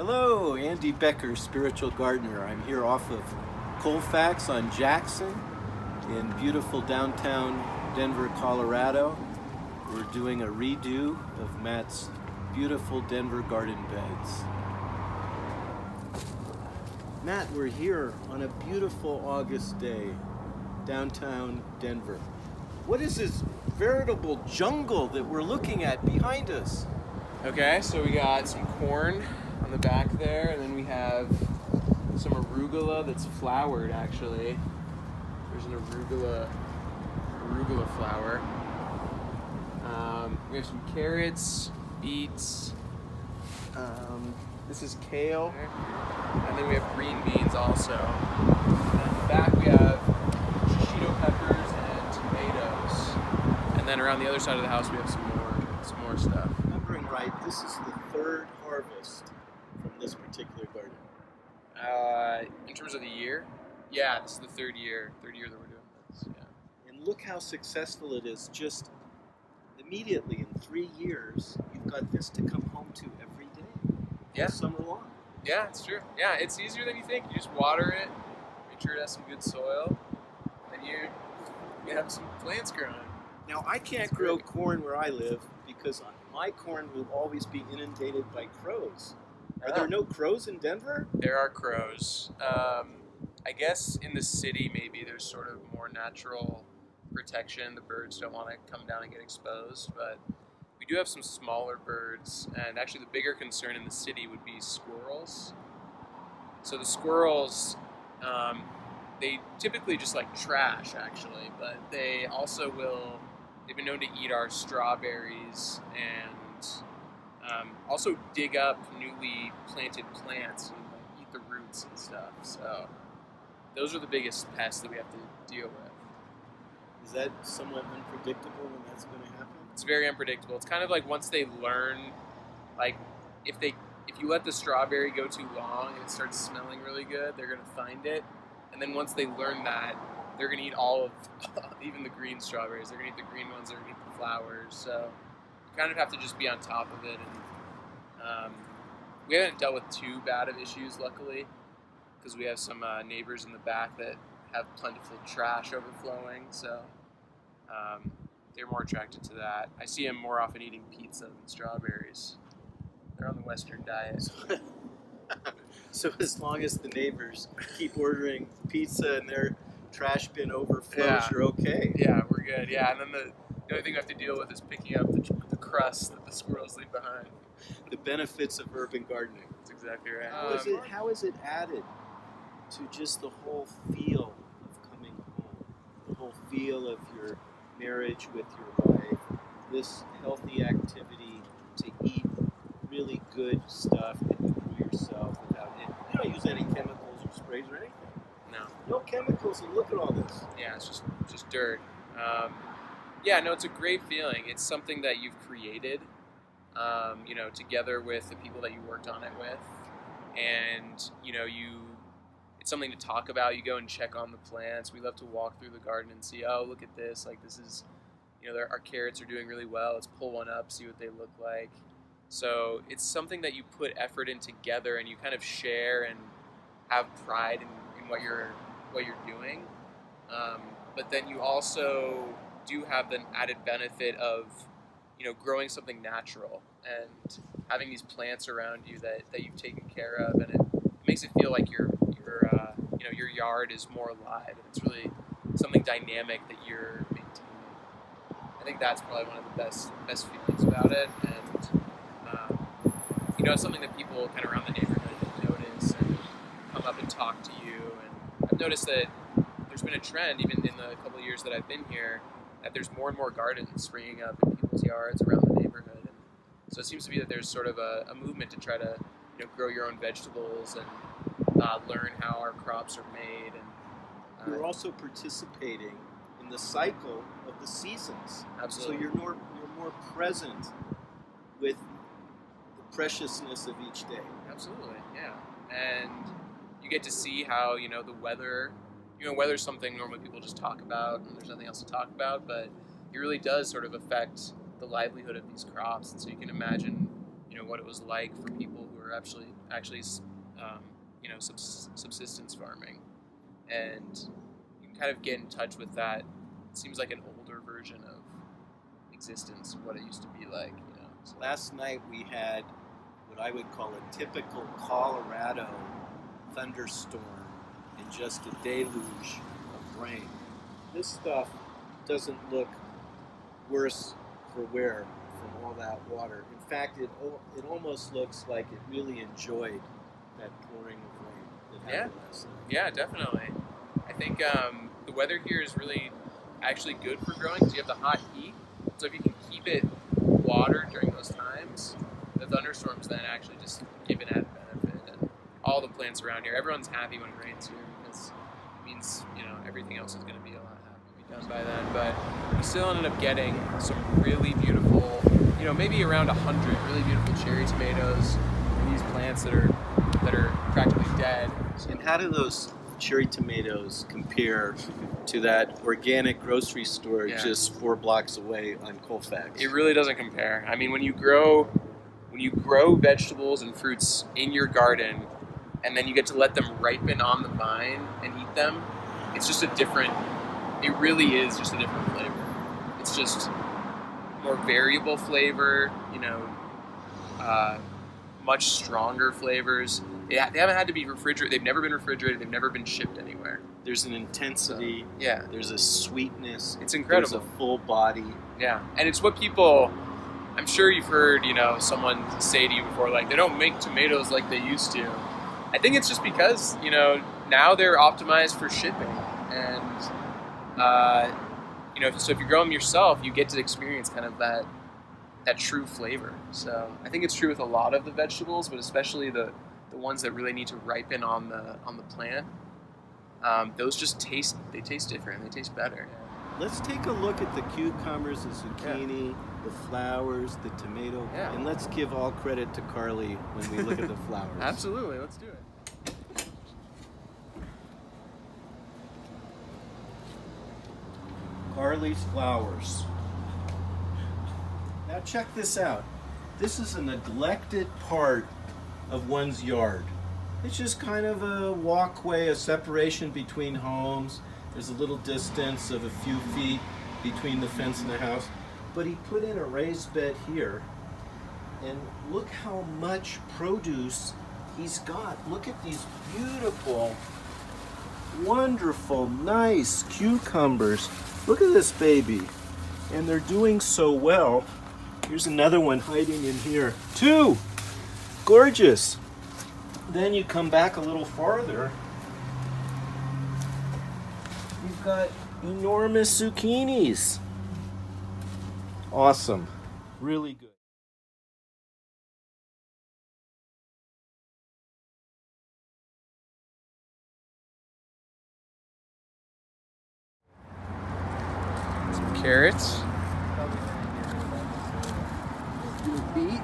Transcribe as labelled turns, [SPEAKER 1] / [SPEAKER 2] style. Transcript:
[SPEAKER 1] Hello, Andy Becker, spiritual gardener. I'm here off of Colfax on Jackson in beautiful downtown Denver, Colorado. We're doing a redo of Matt's beautiful Denver garden beds. Matt, we're here on a beautiful August day, downtown Denver. What is this veritable jungle that we're looking at behind us?
[SPEAKER 2] Okay, so we got some corn on the back there, and then we have some arugula that's flowered actually. There's an arugula flower. We have some carrots, beets. This is kale, and then we have green beans also. And on the back we have shishito peppers and tomatoes. And then around the other side of the house we have some more stuff.
[SPEAKER 1] Remembering right, this is the third harvest from this particular garden.
[SPEAKER 2] In terms of the year, yeah, this is the third year that we're doing this. Yeah.
[SPEAKER 1] And look how successful it is. Just immediately in 3 years, you've got this to come home to every day,
[SPEAKER 2] Yeah.
[SPEAKER 1] all summer long.
[SPEAKER 2] Yeah, it's true. Yeah, it's easier than you think. You just water it, make sure it has some good soil, and you have some plants growing.
[SPEAKER 1] Now, I can't grow corn where I live because my corn will always be inundated by crows. Are there no crows in Denver?
[SPEAKER 2] There are crows. I guess in the city maybe there's sort of more natural protection. The birds don't want to come down and get exposed, but we do have some smaller birds, and actually the bigger concern in the city would be squirrels. So the squirrels, they typically just like trash actually, but they've been known to eat our strawberries and also dig up newly planted plants and like, eat the roots and stuff. So those are the biggest pests that we have to deal with.
[SPEAKER 1] Is that somewhat unpredictable when that's going to happen?
[SPEAKER 2] It's very unpredictable. It's kind of like once they learn, like if you let the strawberry go too long and it starts smelling really good, they're gonna find it, and then once they learn that, they're gonna eat all of, even the green strawberries. They're gonna eat the green ones. They're gonna eat the flowers. So you kind of have to just be on top of it. And we haven't dealt with too bad of issues, luckily, because we have some neighbors in the back that have plentiful trash overflowing. So. They're more attracted to that. I see them more often eating pizza than strawberries. They're on the Western diet.
[SPEAKER 1] So as long as the neighbors keep ordering pizza and their trash bin overflows,
[SPEAKER 2] Yeah.
[SPEAKER 1] you're okay.
[SPEAKER 2] Yeah, we're good. Yeah, and then the only thing we have to deal with is picking up the crust that the squirrels leave behind.
[SPEAKER 1] The benefits of urban gardening.
[SPEAKER 2] That's exactly right.
[SPEAKER 1] How is it added to just the whole feel of coming home? The whole feel of your marriage with your wife, this healthy activity to eat really good stuff that you grew yourself without it. You don't use any chemicals or sprays or anything. No chemicals, and look at all this.
[SPEAKER 2] Yeah, it's just dirt. Yeah, no, it's a great feeling. It's something that you've created, together with the people that you worked on it with, and it's something to talk about. You go and check on the plants. We love to walk through the garden and see, oh, look at this. Like this is, our carrots are doing really well. Let's pull one up, see what they look like. So it's something that you put effort in together, and you kind of share and have pride in what you're doing. But then you also do have the added benefit of, growing something natural and having these plants around you that you've taken care of, and it makes it feel like your yard is more alive, and it's really something dynamic that you're maintaining. I think that's probably one of the best feelings about it, and it's something that people kind of around the neighborhood notice and come up and talk to you. And I've noticed that there's been a trend, even in the couple of years that I've been here, that there's more and more gardens springing up in people's yards around the neighborhood. And so it seems to be that there's sort of a movement to try to grow your own vegetables and learn how our crops are made. And
[SPEAKER 1] you're also participating in the cycle of the seasons.
[SPEAKER 2] Absolutely.
[SPEAKER 1] So you're more present with the preciousness of each day.
[SPEAKER 2] Absolutely, yeah. And you get to see how the weather. Weather's something normally people just talk about, and there's nothing else to talk about, but it really does sort of affect the livelihood of these crops. And so you can imagine, what it was like for people who are are actually subsistence farming, and you can kind of get in touch with that. It seems like an older version of existence, what it used to be like. So.
[SPEAKER 1] Last night we had what I would call a typical Colorado thunderstorm and just a deluge of rain. This stuff doesn't look worse for wear from all that water. In fact, it almost looks like it really enjoyed that pouring of rain that happened last night.
[SPEAKER 2] Yeah, definitely. I think the weather here is really actually good for growing because you have the hot heat. So if you can keep it water during those times, the thunderstorms then actually just give an added benefit. And all the plants around here, everyone's happy when it rains here because it means everything else is going to be a lot happier done by then. But we still ended up getting some really beautiful, maybe around 100 really beautiful cherry tomatoes and these plants that are practically dead.
[SPEAKER 1] And how do those cherry tomatoes compare to that organic grocery store just 4 blocks away on Colfax?
[SPEAKER 2] It really doesn't compare. I mean, when you grow vegetables and fruits in your garden and then you get to let them ripen on the vine and eat them, it really is just a different flavor. It's just more variable flavor, much stronger flavors. They haven't had to be refrigerated. They've never been refrigerated. They've never been shipped anywhere.
[SPEAKER 1] There's an intensity.
[SPEAKER 2] Yeah.
[SPEAKER 1] There's a sweetness.
[SPEAKER 2] It's incredible.
[SPEAKER 1] There's a full body.
[SPEAKER 2] Yeah. And it's what people, I'm sure you've heard, someone say to you before, like, they don't make tomatoes like they used to. I think it's just because, now they're optimized for shipping. And, so if you grow them yourself, you get to experience kind of that true flavor. So I think it's true with a lot of the vegetables, but especially the ones that really need to ripen on the plant. Those just taste different. They taste better.
[SPEAKER 1] Let's take a look at the cucumbers, the zucchini, the flowers, the tomato, and let's give all credit to Carly when we look at the flowers.
[SPEAKER 2] Absolutely, let's do it.
[SPEAKER 1] Carly's flowers. Now check this out. This is a neglected part of one's yard. It's just kind of a walkway, a separation between homes. There's a little distance of a few feet between the fence and the house. But he put in a raised bed here, and look how much produce he's got. Look at these beautiful, wonderful, nice cucumbers. Look at this baby. And they're doing so well. Here's another one hiding in here. 2! Gorgeous. Then you come back a little farther. You've got enormous zucchinis. Awesome. Really good.
[SPEAKER 2] Some carrots.
[SPEAKER 1] Beet.